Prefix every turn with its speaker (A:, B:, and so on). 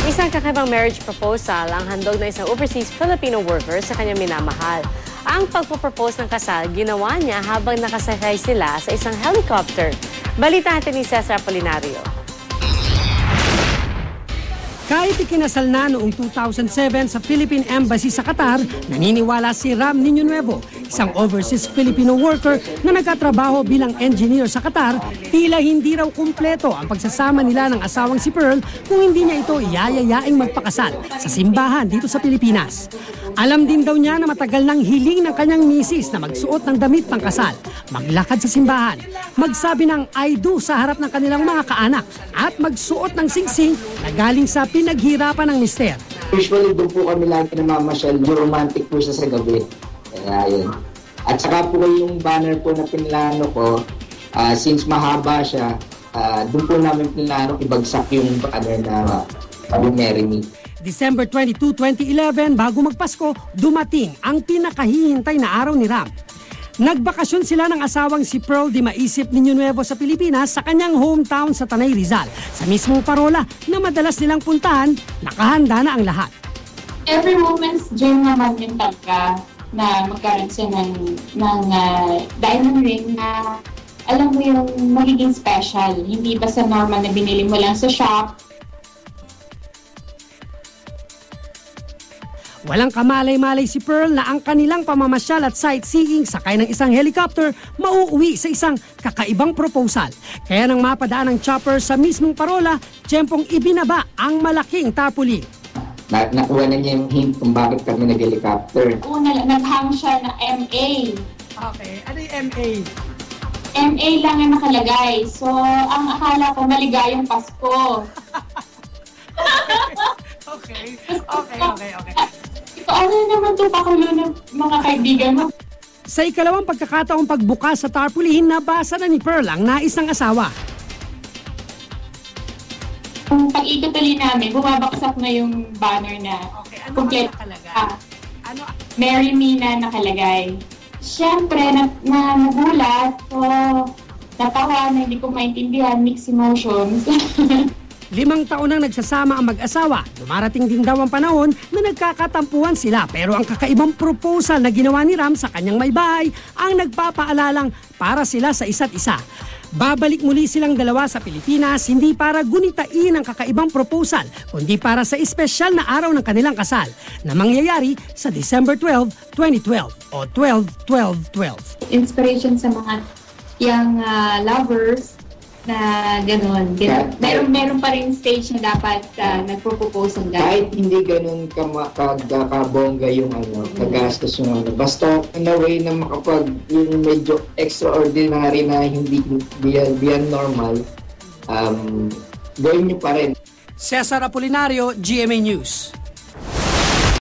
A: Isang kakaibang marriage proposal ang handog na isang overseas Filipino worker sa kanyang minamahal. Ang pagpropose ng kasal, ginawa niya habang nakasakay sila sa isang helicopter. Balita natin ni Cesar Apolinario.
B: Kahit ikinasal na noong 2007 sa Philippine Embassy sa Qatar, naniniwala si Ram Niño Nuevo, isang overseas Filipino worker na nagkatrabaho bilang engineer sa Qatar, tila hindi raw kumpleto ang pagsasama nila ng asawang si Pearl kung hindi niya ito yayayaing magpakasal sa simbahan dito sa Pilipinas. Alam din daw niya na matagal nang hiling ng kanyang misis na magsuot ng damit pang kasal, maglakad sa simbahan, magsabi ng I do sa harap ng kanilang mga kaanak at magsuot ng singsing na galing sa pinaghirapan ng mister.
C: Usually doon po kami lagi namamasyal, romantic po siya sa gabi. Kaya yun. At saka po yung banner po na pinlano ko, since mahaba siya, doon po namin pinlano ibagsak yung banner na Marry Me.
B: December 22, 2011, bago magpasko, dumating ang pinakahihintay na araw ni Ram. Nagbakasyon sila ng asawang si Pearl Di Maisip Niño Nuevo sa Pilipinas sa kanyang hometown sa Tanay Rizal. Sa mismong parola na madalas nilang puntahan, nakahanda na ang lahat.
D: Every moment's dream naman yung talaga na magkaroon siya ng diamond ring na alam mo yung magiging special. Hindi basta normal na binili mo lang sa shop.
B: Walang kamalay-malay si Pearl na ang kanilang pamamasyal at sightseeing sakay ng isang helicopter mauuwi sa isang kakaibang proposal. Kaya nang mapadaan ng chopper sa mismong parola, tiyempong ibinaba ang malaking tarpaulin.
C: Nakuha na niya yung hint kung bakit kami nag-helicopter.
D: Una, naghang siya na MA.
B: Okay, ano yung MA?
D: MA lang ang nakalagay. So, ang akala ko maligayang Pasko.
B: Okay.
D: Ano naman ito pakulo ng mga kaibigan mo?
B: Sa ikalawang pagkakataong pagbukas sa tarpaulin, nabasa na ni Pearl ang nais ng asawa.
D: Kung pag-ikot ulit namin, bumabaksak na yung banner na complete. Marry Me na nakalagay. Siyempre, nagulat. So, natawa na hindi ko maintindihan, mixed emotions.
B: 5 taon nang nagsasama ang mag-asawa. Dumarating din daw ang panahon na nagkakatampuhan sila, pero ang kakaibang proposal na ginawa ni Ram sa kanyang may bahay ang nagpapaalalang para sila sa isa't isa. Babalik muli silang dalawa sa Pilipinas hindi para gunitain ang kakaibang proposal, kundi para sa espesyal na araw ng kanilang kasal na mangyayari sa December 12, 2012 o 12-12-12.
D: Inspiration sa mga young lovers na gano'n. Meron pa rin stage na dapat nagpo-propose ang guy.
C: Kahit hindi ganun kabongga yung kagastos yung basta in a way na makapag yung medyo extraordinary na hindi beyond normal, gawin nyo pa rin.
B: Cesar Apolinario, GMA News.